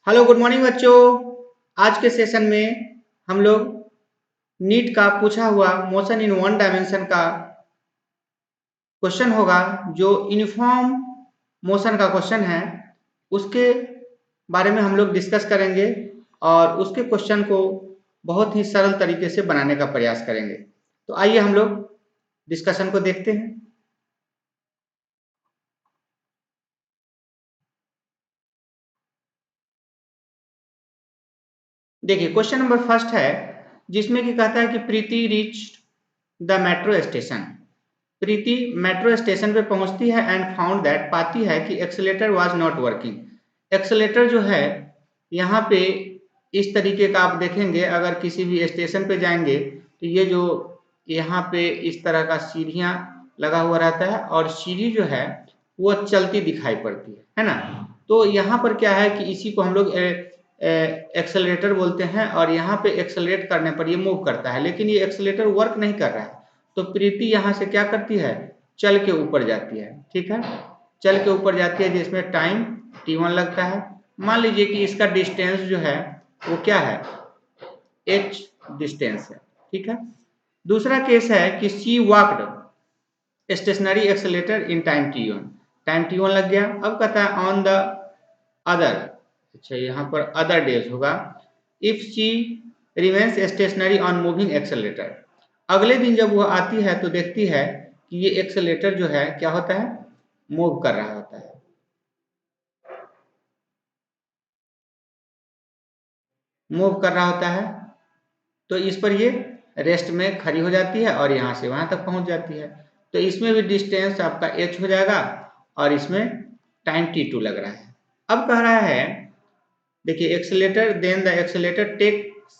Hello good morning बच्चों। आज के सेशन में हम लोग नीट का पूछा हुआ मोशन इन वन डायमेंशन का क्वेश्चन होगा जो यूनिफॉर्म मोशन का क्वेश्चन है, उसके बारे में हम लोग डिस्कस करेंगे और उसके क्वेश्चन को बहुत ही सरल तरीके से बनाने का प्रयास करेंगे। तो आइए हम लोग डिस्कशन को देखते हैं। देखिए क्वेश्चन नंबर फर्स्ट है जिसमें कि कहता है कि Preeti reach the metro station. Preeti metro station पे पहुंचती है एंड फाउंड दैट, पाती है कि escalator was not working. Escalator जो है यहाँ पे इस तरीके का आप देखेंगे, अगर किसी भी स्टेशन पे जाएंगे तो ये जो यहाँ पे इस तरह का सीढ़ियाँ लगा हुआ रहता है और सीढ़ी जो है वो चलती दिखाई पड़ती है ना। तो यहाँ पर क्या है कि इसी को हम लोग एक्सेलरेटर बोलते हैं और यहाँ पे एक्सेलरेट करने पर ये मूव करता है, लेकिन ये एक्सेलरेटर वर्क नहीं कर रहा है। तो प्रीति यहाँ से क्या करती है, चल के ऊपर जाती है। ठीक है, चल के ऊपर जाती है जिसमें टाइम t1 लगता है। मान लीजिए कि इसका डिस्टेंस जो है वो क्या है, h डिस्टेंस है। ठीक है, दूसरा केस है कि she walked stationary escalator in time t1। Time t1 लग गया। अब कहता है ऑन द अदर, अच्छा यहाँ पर अदर डेज होगा, if she remains stationary on moving escalator. अगले दिन जब वह आती है तो देखती है कि ये एक्सेलेटर जो है क्या होता है, मूव कर रहा होता है। मूव कर रहा होता है तो इस पर ये रेस्ट में खड़ी हो जाती है और यहाँ से वहां तक पहुंच जाती है। तो इसमें भी डिस्टेंस आपका h हो जाएगा और इसमें टाइम t2 लग रहा है। अब कह रहा है देखिए escalator, then the escalator takes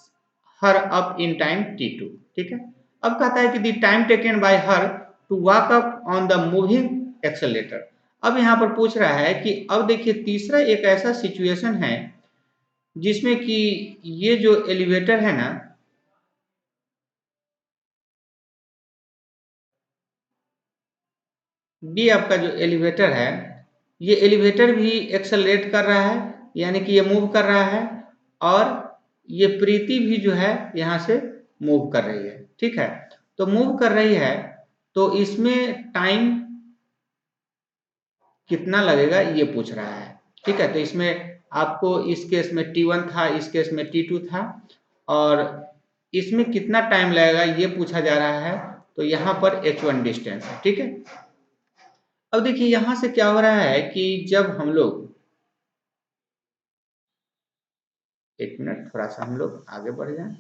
her up in time t2। ठीक है, अब कहता है कि the time taken by her to walk up on the moving escalator. अब यहाँ पर पूछ रहा है कि अब देखिए तीसरा एक ऐसा सिचुएशन है जिसमें कि ये जो एलिवेटर है ना, ये आपका जो एलिवेटर है, ये एलिवेटर भी एक्सेलरेट कर रहा है, यानी कि ये मूव कर रहा है और ये प्रीति भी जो है यहाँ से मूव कर रही है। ठीक है, तो मूव कर रही है तो इसमें टाइम कितना लगेगा ये पूछ रहा है। ठीक है, तो इसमें आपको इस केस में t1 था, इस केस में t2 था और इसमें कितना टाइम लगेगा ये पूछा जा रहा है। तो यहाँ पर h1 डिस्टेंस है। ठीक है, अब देखिए यहां से क्या हो रहा है कि जब हम लोग, एक मिनट थोड़ा सा हम लोग आगे बढ़ जाएं।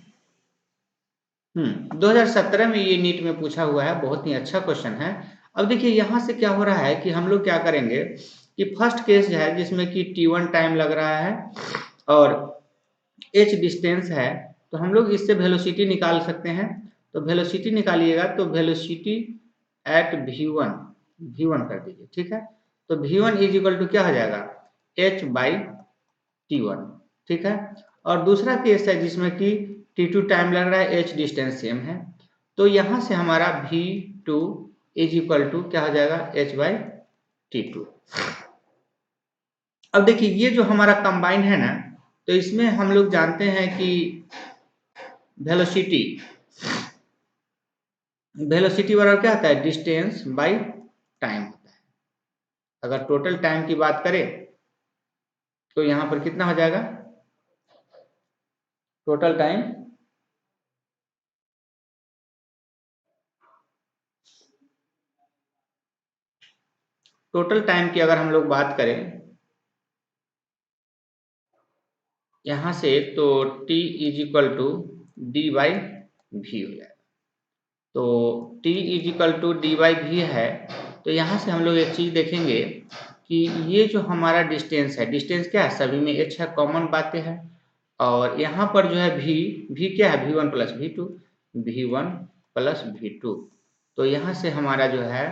2017 में ये नीट में पूछा हुआ है, बहुत ही अच्छा क्वेश्चन है। अब देखिए यहाँ से क्या हो रहा है कि हम लोग क्या करेंगे कि फर्स्ट केस जो है जिसमें कि t1 टाइम लग रहा है और h डिस्टेंस है, तो हम लोग इससे वेलोसिटी निकाल सकते हैं। तो वेलोसिटी निकालिएगा तो वेलोसिटी एट v1 कर दीजिए। ठीक है, तो v1 इज इक्वल टू क्या हो जाएगा, h बाई t1। ठीक है, और दूसरा केस है जिसमें कि t2 टाइम लग रहा है, h डिस्टेंस सेम है, तो यहां से हमारा v2 इज इक्वल टू क्या हो जाएगा, h बाई t2। अब देखिए ये जो हमारा कंबाइन है ना, तो इसमें हम लोग जानते हैं कि वेलोसिटी, वेलोसिटी बराबर क्या होता है, डिस्टेंस बाई टाइम होता है। अगर टोटल टाइम की बात करें तो यहां पर कितना हो जाएगा, टोटल टाइम टोटल टाइम की अगर हम लोग बात करें यहाँ से, तो t is equal to d by v हो जाएगा। तो t is equal to d by v है, तो यहाँ से हम लोग एक चीज़ देखेंगे कि ये जो हमारा डिस्टेंस है, डिस्टेंस क्या है, सभी में h है, कॉमन बातें हैं। और यहाँ पर जो है v क्या है, v1 plus v2, v1 plus v2। तो यहाँ से हमारा जो है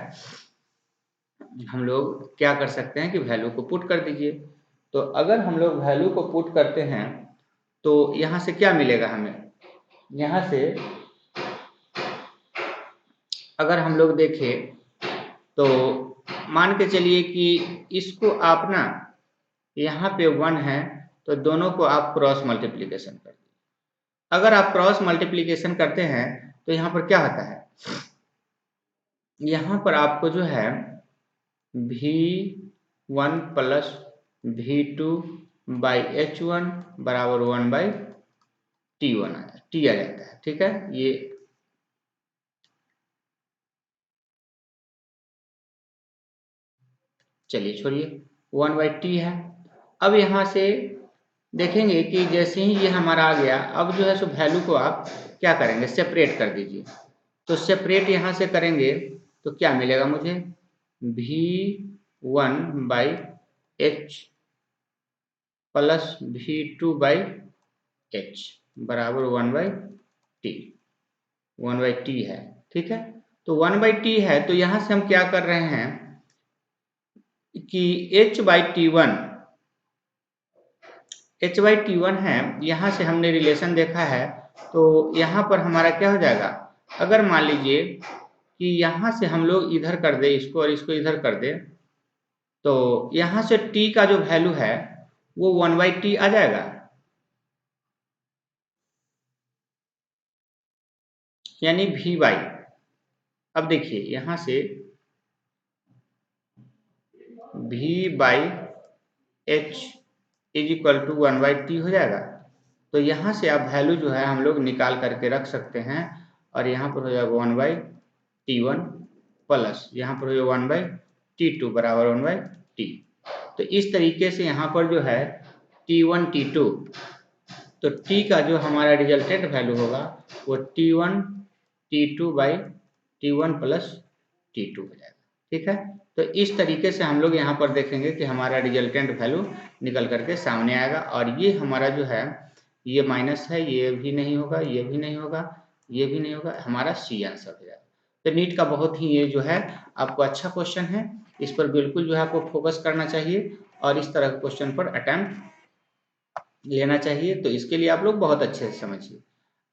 हम लोग क्या कर सकते हैं कि वैल्यू को पुट कर दीजिए। तो अगर हम लोग वैल्यू को पुट करते हैं तो यहाँ से क्या मिलेगा हमें, यहाँ से अगर हम लोग देखें तो मान के चलिए कि इसको आप ना यहाँ पे 1 है तो दोनों को आप क्रॉस मल्टीप्लीकेशन कर दीजिए। अगर आप क्रॉस मल्टीप्लीकेशन करते हैं तो यहाँ पर क्या होता है, यहाँ पर आपको जो है V1 plus V2 by H1 बराबर 1 बाई T1 T आ जाता है। ठीक है, ये चलिए छोड़िए, 1 बाई T है। अब यहाँ से देखेंगे कि जैसे ही ये हमारा आ गया, अब जो है सो वैल्यू को आप क्या करेंगे, सेपरेट कर दीजिए। तो सेपरेट यहाँ से करेंगे तो क्या मिलेगा मुझे, V1 by H plus V2 by H बराबर 1 बाई T, 1 बाई T है। ठीक है, तो 1 बाई T है, तो यहाँ से हम क्या कर रहे हैं कि H बाई T1 है, यहाँ से हमने रिलेशन देखा है, तो यहाँ पर हमारा क्या हो जाएगा, अगर मान लीजिए कि यहाँ से हम लोग इधर कर दे इसको और इसको इधर कर दे, तो यहाँ से t का जो वैल्यू है वो 1 बाई T आ जाएगा, यानी V बाई, अब देखिए यहाँ से V by H is equal to 1 by T हो जाएगा। तो यहाँ से आप वैल्यू जो है हम लोग निकाल करके रख सकते हैं, और यहाँ पर हो जाएगा 1 बाई T1 प्लस यहाँ पर हो जाएगा 1 बाई T2 बराबर 1 बाई T। तो इस तरीके से यहाँ पर जो है T1 T2, तो T का जो हमारा रिजल्टेंट वैल्यू होगा वो T1 T2 by T1 plus T2 हो जाएगा। ठीक है, तो इस तरीके से हम लोग यहाँ पर देखेंगे कि हमारा रिजल्टेंट वैल्यू निकल करके सामने आएगा, और ये हमारा जो है ये माइनस है, ये भी नहीं होगा, ये भी नहीं होगा, ये भी नहीं होगा, हमारा सी आंसर हो जाएगा। तो नीट का बहुत ही ये जो है आपको अच्छा क्वेश्चन है, इस पर बिल्कुल जो है आपको फोकस करना चाहिए और इस तरह के क्वेश्चन पर अटेम्प्ट लेना चाहिए। तो इसके लिए आप लोग बहुत अच्छे से समझिए।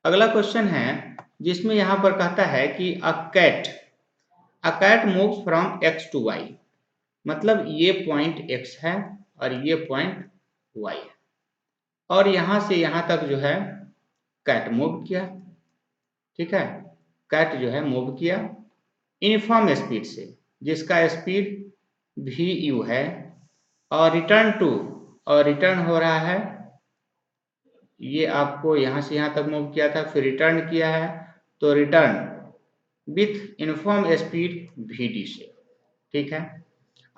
अगला क्वेश्चन है जिसमें यहाँ पर कहता है कि a cat moves from x to y, मतलब ये पॉइंट x है और ये पॉइंट y है, और यहाँ से यहाँ तक जो है कैट मूव किया। ठीक है, कैट जो है मूव किया यूनिफॉर्म स्पीड से, जिसका स्पीड vu है, और रिटर्न हो रहा है, ये आपको यहाँ से यहाँ तक मूव किया था, फिर रिटर्न किया है, तो return with uniform speed vd से। ठीक है,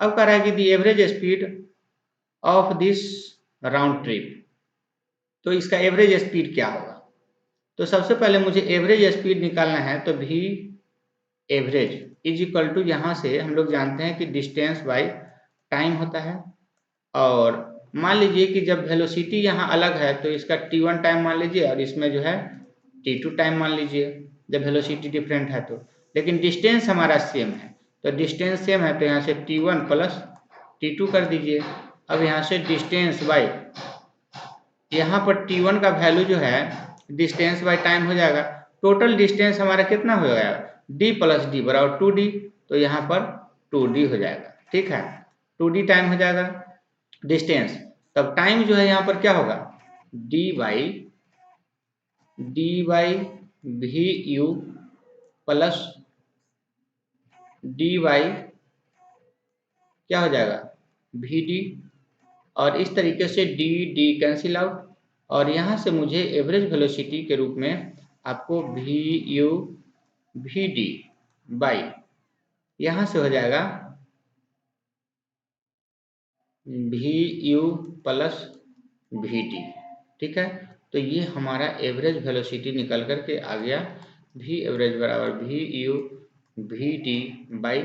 अब कह रहा है कि the average speed of this round trip, तो इसका एवरेज स्पीड क्या होगा। तो सबसे पहले मुझे एवरेज स्पीड निकालना है, तो v average is equal to, यहाँ से हम लोग जानते हैं कि डिस्टेंस बाई टाइम होता है, और मान लीजिए कि जब वेलोसिटी यहाँ अलग है तो इसका t1 टाइम मान लीजिए और इसमें जो है t2 टाइम मान लीजिए, जब वेलोसिटी डिफरेंट है तो, लेकिन डिस्टेंस हमारा सेम है, तो डिस्टेंस सेम है तो यहाँ से t1 प्लस t2 कर दीजिए। अब यहाँ से डिस्टेंस बाई, यहाँ पर t1 का वैल्यू जो है डिस्टेंस बाई टाइम हो जाएगा, टोटल डिस्टेंस हमारा कितना हो जाएगा d प्लस डी बराबर 2d, तो यहाँ पर 2d हो जाएगा। ठीक है, 2d टाइम हो जाएगा डिस्टेंस, तब टाइम जो है यहाँ पर क्या होगा d by v u plus d by क्या हो जाएगा वी डी, और इस तरीके से डी डी कैंसिल आउट, और यहाँ से मुझे एवरेज वेलोसिटी के रूप में आपको v u v d by यहाँ से हो जाएगा v u plus v d. ठीक है, तो ये हमारा एवरेज वेलोसिटी निकल करके आ गया, वी एवरेज बराबर v u v d by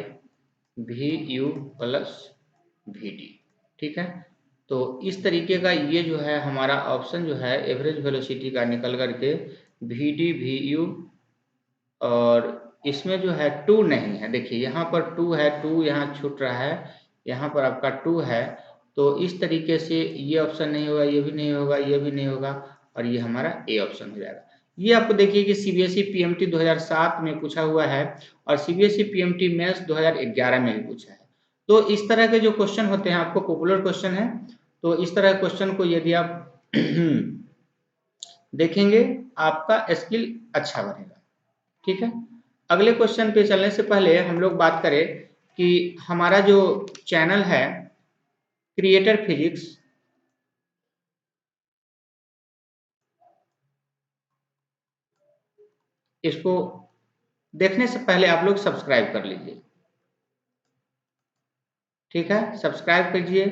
v u plus v d. ठीक है, तो इस तरीके का ये जो है हमारा ऑप्शन जो है एवरेज वेलोसिटी का निकल करके वी डी वी यू, और इसमें जो है 2 नहीं है, देखिए यहाँ पर 2 है, 2 यहाँ छूट रहा है, यहाँ पर आपका 2 है, तो इस तरीके से ये ऑप्शन नहीं होगा, ये भी नहीं होगा, ये भी नहीं होगा, और ये हमारा ए ऑप्शन हो जाएगा। ये आपको देखिए कि सीबीएसई पीएमटी 2007 में पूछा हुआ है, और सीबीएसई पीएमटी मेंस 2011 में भी पूछा है। तो इस तरह के जो क्वेश्चन होते हैं आपको पॉपुलर क्वेश्चन है, तो इस तरह क्वेश्चन को यदि आप देखेंगे आपका स्किल अच्छा बनेगा। ठीक है, अगले क्वेश्चन पे चलने से पहले हम लोग बात करें कि हमारा जो चैनल है क्रिएटर फिजिक्स, इसको देखने से पहले आप लोग सब्सक्राइब कर लीजिए। ठीक है, सब्सक्राइब कीजिए,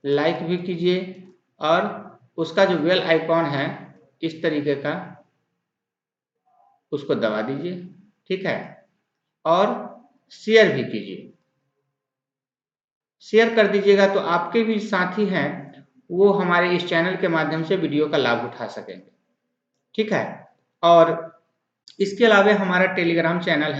लाइक भी कीजिए और उसका जो बेल आइकॉन है इस तरीके का उसको दबा दीजिए। ठीक है, और शेयर भी कीजिए। शेयर कर दीजिएगा तो आपके भी साथी हैं वो हमारे इस चैनल के माध्यम से वीडियो का लाभ उठा सकेंगे। ठीक है, और इसके अलावा हमारा टेलीग्राम चैनल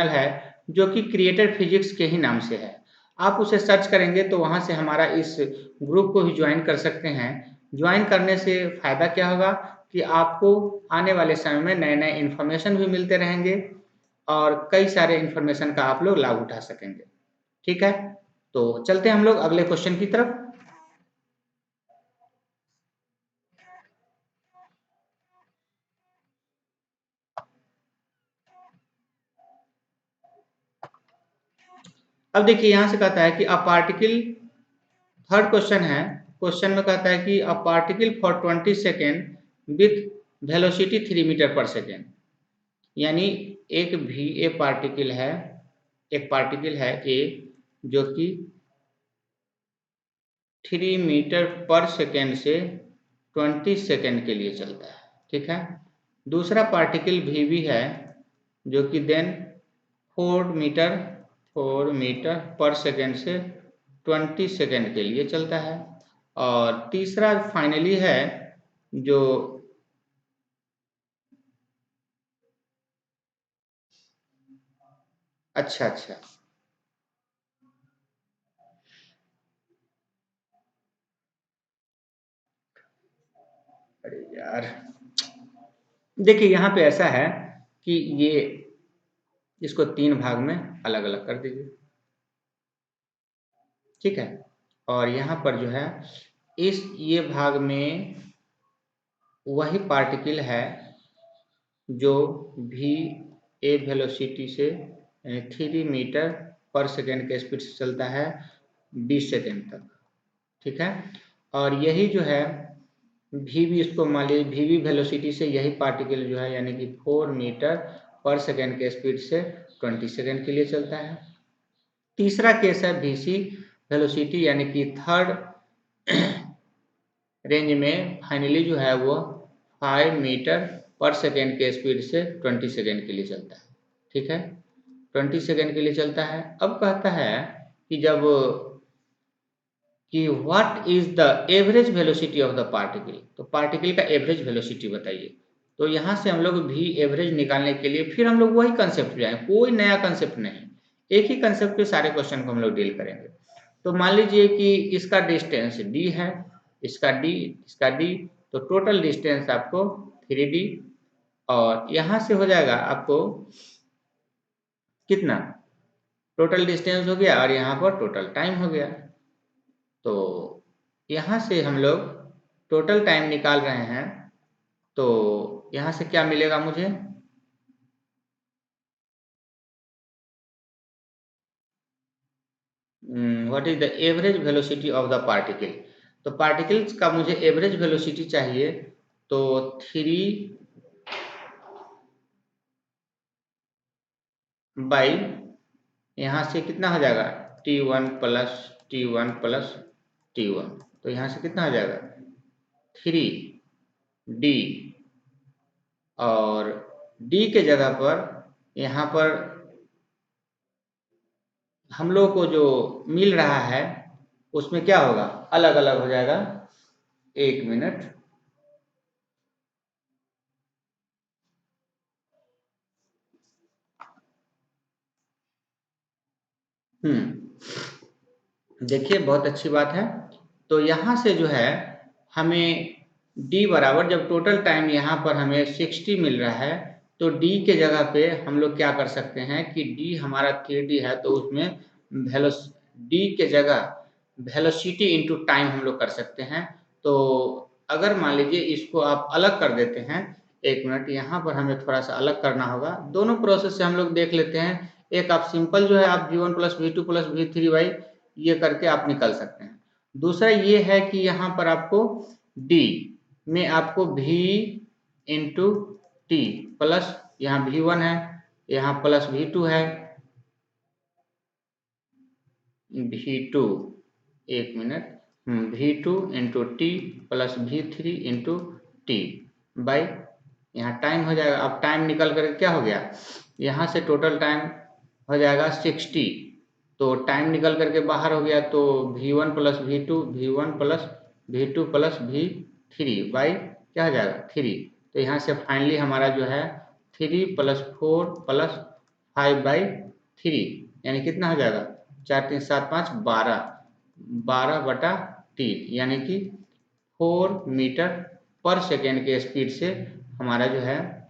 है जो कि क्रिएटर फिजिक्स के ही नाम से है। आप उसे सर्च करेंगे तो वहां से हमारा इस ग्रुप को भी ज्वाइन कर सकते हैं। ज्वाइन करने से फायदा क्या होगा कि आपको आने वाले समय में नए नए इन्फॉर्मेशन भी मिलते रहेंगे और कई सारे इन्फॉर्मेशन का आप लोग लाभ उठा सकेंगे। ठीक है, तो चलते हैं हम लोग अगले क्वेश्चन की तरफ। अब देखिए यहां से कहता है कि अ पार्टिकल, थर्ड क्वेश्चन है, क्वेश्चन में कहता है कि a particle for 20 second with velocity 3 metre per second, यानी एक भी ए पार्टिकल है, एक पार्टिकल है ए जो कि 3 मीटर पर सेकेंड से 20 सेकेंड के लिए चलता है। ठीक है, दूसरा पार्टिकल भी है जो कि देन 4 मीटर पर सेकेंड से 20 सेकेंड के लिए चलता है। और तीसरा फाइनली है जो अच्छा, अरे यार, देखिए यहाँ पे ऐसा है कि ये इसको 3 भाग में अलग अलग कर दीजिए। ठीक है, और यहाँ पर जो है इस ये भाग में वही पार्टिकल है जो भी ए वेलोसिटी से 3 मीटर पर सेकेंड के स्पीड से चलता है 20 सेकेंड तक। ठीक है, और यही जो है भी इसको मान लीजिए भी वेलोसिटी से यही पार्टिकल जो है यानी कि 4 मीटर पर सेकेंड के स्पीड से 20 सेकेंड के लिए चलता है। तीसरा केस है VC वेलोसिटी यानी कि थर्ड रेंज में फाइनली जो है वो 5 मीटर पर सेकेंड के स्पीड से 20 सेकेंड के लिए चलता है। ठीक है, 20 सेकेंड के लिए चलता है। अब कहता है कि जब कि what is the average velocity of the particle, तो पार्टिकल का एवरेज वेलोसिटी बताइए। तो यहाँ से हम लोग भी एवरेज निकालने के लिए फिर हम लोग वही कंसेप्ट पे आए, कोई नया कंसेप्ट नहीं, एक ही कंसेप्ट पे सारे क्वेश्चन को हम लोग डील करेंगे। तो मान लीजिए कि इसका डिस्टेंस d है, इसका d, तो टोटल डिस्टेंस आपको 3d, और यहाँ से हो जाएगा आपको कितना, टोटल डिस्टेंस हो गया और यहाँ पर टोटल टाइम हो गया। तो यहाँ से हम लोग टोटल टाइम निकाल रहे हैं, तो यहाँ से क्या मिलेगा मुझे, what is the average velocity of the particle. तो पार्टिकल्स का मुझे एवरेज वेलोसिटी चाहिए, तो 3 बाई यहाँ से कितना हो जाएगा T1 plus T1 plus T1, तो यहाँ से कितना हो जाएगा 3D, और D के जगह पर यहाँ पर हम लोग को जो मिल रहा है उसमें क्या होगा, अलग अलग हो जाएगा। 1 मिनट, देखिए बहुत अच्छी बात है। तो यहाँ से जो है हमें D बराबर, जब टोटल टाइम यहाँ पर हमें 60 मिल रहा है, तो D के जगह पे हम लोग क्या कर सकते हैं कि D हमारा 3D है तो उसमें डी के जगह वेलोसिटी इंटू टाइम हम लोग कर सकते हैं। तो अगर मान लीजिए इसको आप अलग कर देते हैं, 1 मिनट, यहाँ पर हमें थोड़ा सा अलग करना होगा। दोनों प्रोसेस से हम लोग देख लेते हैं। एक आप सिंपल जो है आप V1 plus V2 plus V3 ये करके आप निकल सकते हैं। दूसरा ये है कि यहाँ पर आपको D में आपको V इंटू टी प्लस यहाँ V1 है, यहाँ प्लस V2 है, V2 1 minute V2 into T plus V3 into T by यहाँ टाइम हो जाएगा। अब टाइम निकल कर क्या हो गया, यहाँ से टोटल टाइम हो जाएगा 60। तो टाइम निकल करके बाहर हो गया, तो V1 plus V2 V1 plus V2 plus V3 by क्या हो जाएगा 3। तो यहाँ से फाइनली हमारा जो है 3 प्लस 4 प्लस 5/3 यानी कितना हो जाएगा 4 3 7 5 12 12/3 यानी कि 4 मीटर पर सेकेंड के स्पीड से हमारा जो है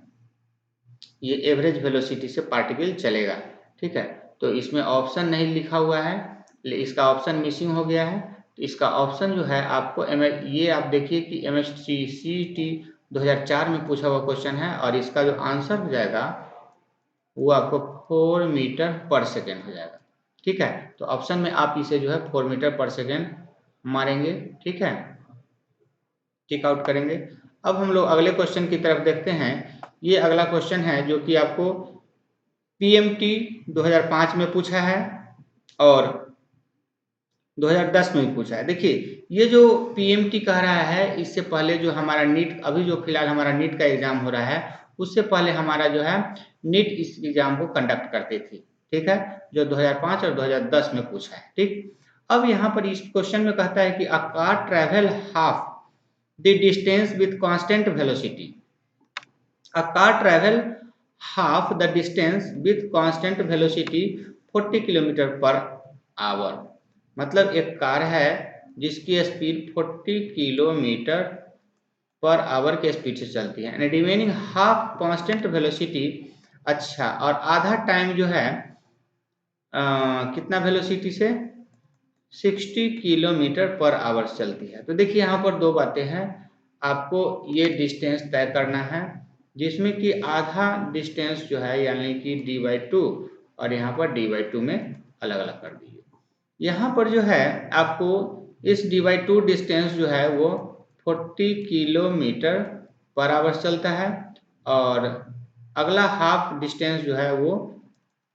ये एवरेज वेलोसिटी से पार्टिकल चलेगा। ठीक है, तो इसमें ऑप्शन नहीं लिखा हुआ है, इसका ऑप्शन मिसिंग हो गया है। तो इसका ऑप्शन जो है आपको ये आप देखिए कि MSTCT 2004 में पूछा हुआ क्वेश्चन है, और इसका जो आंसर हो जाएगा वो आपको 4 मीटर पर सेकेंड हो जाएगा। ठीक है, तो ऑप्शन में आप इसे जो है 4 मीटर पर सेकेंड मारेंगे। ठीक है, टिक आउट करेंगे। अब हम लोग अगले क्वेश्चन की तरफ देखते हैं। ये अगला क्वेश्चन है जो कि आपको PMT 2005 में पूछा है और 2010 में भी पूछा है। देखिए ये जो PMT कह रहा है, इससे पहले जो हमारा नीट, अभी जो फिलहाल हमारा नीट का एग्जाम हो रहा है, उससे पहले हमारा जो है नीट इस एग्जाम को कंडक्ट करती थी। ठीक है, जो 2005 और 2010 में पूछा है। ठीक, अब यहाँ पर इस क्वेश्चन में कहता है कि a car travel half the distance with constant velocity. A car travel half the distance with constant velocity 40 kilometre per our. मतलब एक कार है जिसकी स्पीड 40 किलोमीटर पर आवर के स्पीड से चलती है, and remaining half constant velocity. अच्छा, और आधा टाइम जो है कितना वेलोसिटी से 60 किलोमीटर पर आवर चलती है। तो देखिए यहाँ पर दो बातें हैं, आपको ये डिस्टेंस तय करना है, जिसमें कि आधा डिस्टेंस जो है यानी कि D/2 और यहाँ पर D/2 में अलग अलग कर दीजिए। यहाँ पर जो है आपको इस D/2 डिस्टेंस जो है वो 40 किलोमीटर पर आवर चलता है, और अगला हाफ डिस्टेंस जो है वो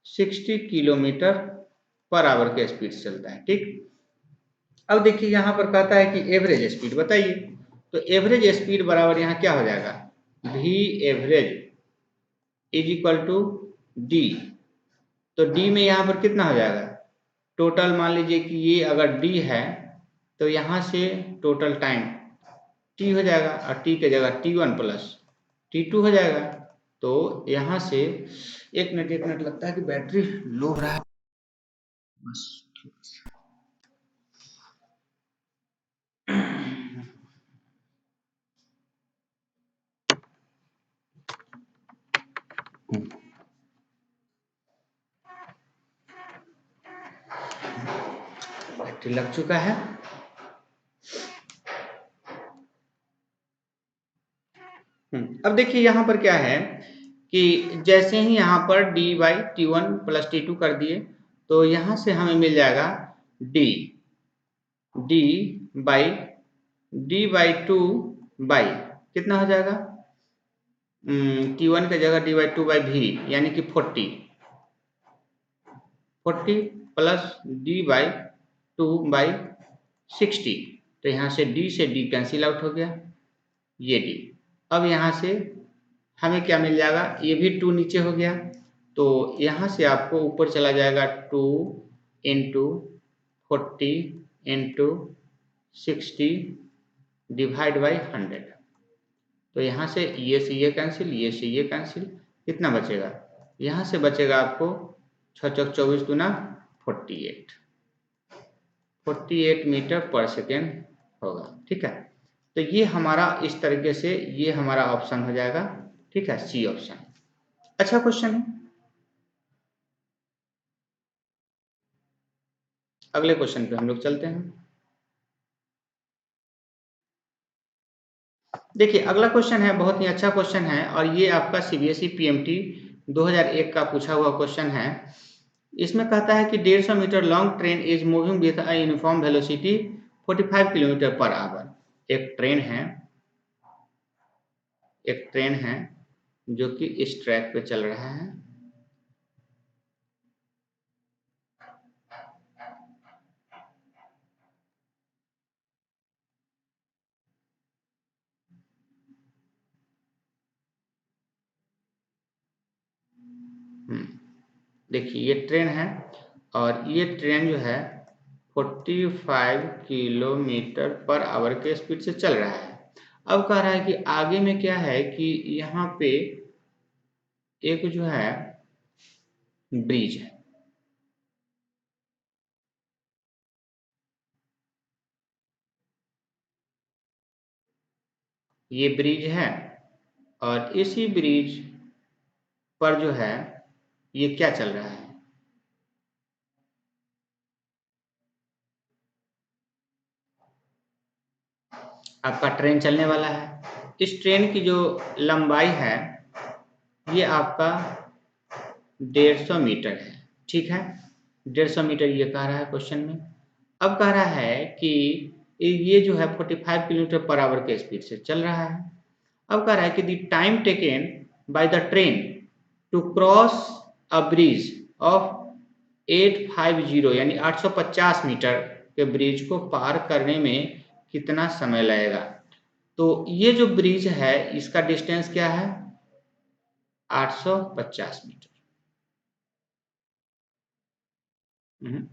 60 किलोमीटर पर आवर के स्पीड से चलता है। ठीक, अब देखिए यहाँ पर कहता है कि एवरेज स्पीड बताइए। तो एवरेज स्पीड बराबर यहाँ क्या हो जाएगा, V average is equal to D। तो D में यहाँ पर कितना हो जाएगा, टोटल मान लीजिए कि ये अगर D है तो यहाँ से टोटल टाइम T हो जाएगा, और T के जगह T1 प्लस T2 हो जाएगा। तो यहाँ से 1 मिनट लगता है कि बैटरी लो हो रहा है बस। बैटरी लग चुका है। अब देखिए यहाँ पर क्या है कि जैसे ही यहाँ पर D/T1 प्लस T2 कर दिए, तो यहाँ से हमें मिल जाएगा D/2 बाई कितना हो जाएगा, T1 के जगह D/2/V यानी कि 40 प्लस D/2/60। तो यहाँ से D कैंसिल आउट हो गया, ये D। अब यहाँ से हमें क्या मिल जाएगा, ये भी 2 नीचे हो गया, तो यहाँ से आपको ऊपर चला जाएगा 2 इंटू 40 इंटू 60 डिवाइड बाई 100। तो यहाँ से ये कैंसिल, ये से ये कैंसिल, कितना बचेगा, यहाँ से बचेगा आपको 6 चौक 24 दूना 48 मीटर पर सेकेंड होगा। ठीक है, तो ये हमारा इस तरीके से ये हमारा ऑप्शन हो जाएगा। ठीक है, सी ऑप्शन। अच्छा क्वेश्चन है। अगले क्वेश्चन पे हम लोग चलते हैं। देखिए अगला क्वेश्चन है, बहुत ही अच्छा क्वेश्चन है और ये आपका सीबीएसई पीएमटी 2001 का पूछा हुआ क्वेश्चन है। इसमें कहता है कि 150 metre long train is moving with a uniform velocity 45 kilometre per hour. एक ट्रेन है जो कि इस ट्रैक पे चल रहा है। देखिए ये ट्रेन है और ये ट्रेन जो है 45 किलोमीटर पर आवर के स्पीड से चल रहा है। अब कह रहा है कि आगे में क्या है कि यहाँ पे एक जो है ब्रिज है। ये ब्रिज है और इसी ब्रिज पर जो है ये क्या चल रहा है, आपका ट्रेन चलने वाला है। इस ट्रेन की जो लंबाई है ये आपका 150 मीटर है। ठीक है, 150 मीटर ये कह रहा है क्वेश्चन में। अब कह रहा है कि ये जो है 45 किलोमीटर पर आवर के स्पीड से चल रहा है। अब कह रहा है कि the time taken by the train to cross a bridge of 850 यानी 850 मीटर के ब्रिज को पार करने में कितना समय लगेगा। तो ये जो ब्रिज है इसका डिस्टेंस क्या है, 850 मीटर। हम्म,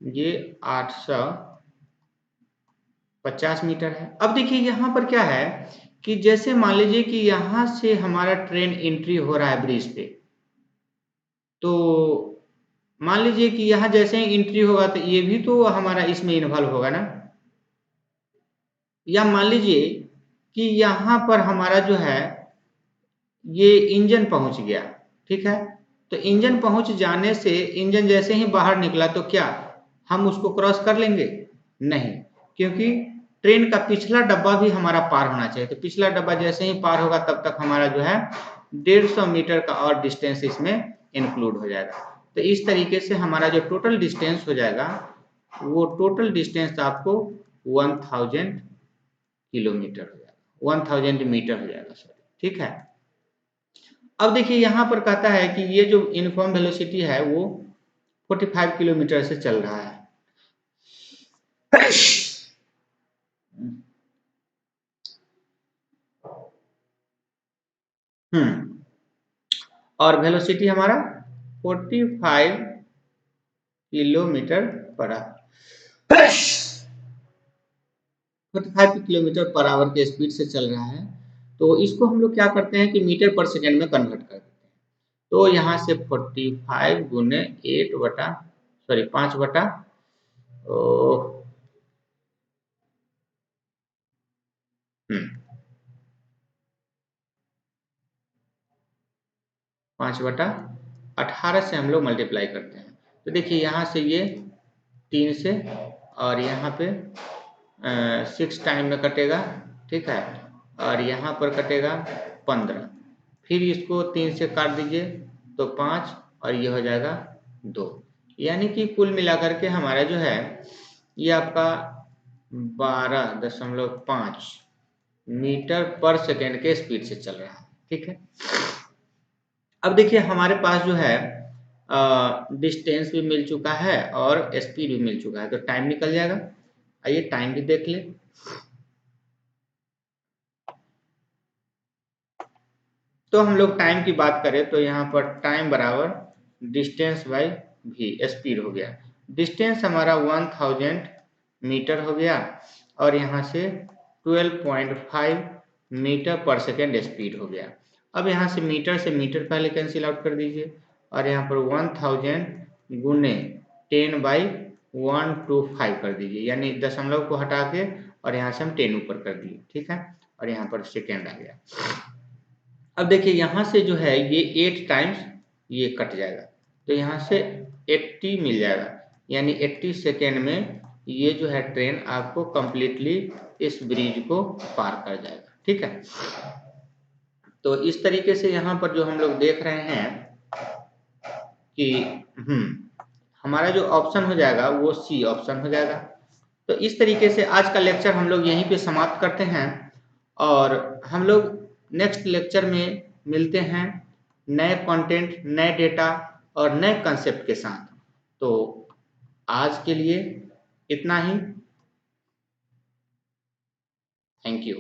ये 850 मीटर है। अब देखिए यहाँ पर क्या है कि जैसे मान लीजिए कि यहाँ से हमारा ट्रेन एंट्री हो रहा है ब्रिज पे, तो मान लीजिए कि यहाँ जैसे ही एंट्री होगा तो ये भी तो हमारा इसमें इन्वॉल्व होगा ना। या मान लीजिए कि यहाँ पर हमारा जो है ये इंजन पहुंच गया। ठीक है, तो इंजन पहुंच जाने से इंजन जैसे ही बाहर निकला तो क्या हम उसको क्रॉस कर लेंगे? नहीं, क्योंकि ट्रेन का पिछला डब्बा भी हमारा पार होना चाहिए। तो पिछला डब्बा जैसे ही पार होगा तब तक हमारा जो है 150 मीटर का और डिस्टेंस इसमें इंक्लूड हो जाएगा। तो इस तरीके से हमारा जो टोटल डिस्टेंस हो जाएगा वो टोटल डिस्टेंस आपको 1000 किलोमीटर हो जाएगा, 1000 मीटर हो जाएगा सॉरी। ठीक है, अब देखिए यहाँ पर कहता है कि ये जो यूनिफॉर्म वेलोसिटी है वो 45 किलोमीटर से चल रहा है। और वेलोसिटी हमारा 45 kilometre per our, 45 kilometre per our के स्पीड से चल रहा है। तो इसको हम लोग क्या करते हैं कि मीटर पर सेकेंड में कन्वर्ट कर देते हैं। तो यहाँ से 45 गुने 8 बटा सॉरी 5 बटा 5/18 से हम लोग मल्टीप्लाई करते हैं। तो देखिए यहाँ से ये 3 से और यहाँ पे 6 टाइम में कटेगा। ठीक है, और यहाँ पर कटेगा 15, फिर इसको 3 से काट दीजिए तो 5 और ये हो जाएगा 2। यानी कि कुल मिलाकर के हमारा जो है ये आपका 12.5 मीटर पर सेकेंड के स्पीड से चल रहा है। ठीक है, अब देखिए हमारे पास जो है डिस्टेंस भी मिल चुका है और स्पीड भी मिल चुका है, तो टाइम निकल जाएगा। आइए टाइम भी देख ले। तो हम लोग टाइम की बात करें तो यहाँ पर टाइम बराबर डिस्टेंस बाई भी स्पीड हो गया। डिस्टेंस हमारा 1000 मीटर हो गया और यहाँ से 12.5 मीटर पर सेकेंड स्पीड हो गया। अब यहाँ से मीटर पहले कैंसिल आउट कर दीजिए और यहाँ पर 1000 गुने 10/125 कर दीजिए, यानी दशमलव को हटा के और यहाँ से हम 10 ऊपर कर दिए। ठीक है, और यहाँ पर सेकेंड आ गया। अब देखिए यहाँ से जो है ये 8 टाइम्स ये कट जाएगा, तो यहाँ से 80 मिल जाएगा, यानी 80 सेकेंड में ये जो है ट्रेन आपको कंप्लीटली इस ब्रिज को पार कर जाएगा। ठीक है, तो इस तरीके से यहाँ पर जो हम लोग देख रहे हैं कि हमारा जो ऑप्शन हो जाएगा वो सी ऑप्शन हो जाएगा। तो इस तरीके से आज का लेक्चर हम लोग यहीं पे समाप्त करते हैं और हम लोग नेक्स्ट लेक्चर में मिलते हैं नए कंटेंट, नए डेटा और नए कंसेप्ट के साथ। तो आज के लिए इतना ही। Thank you.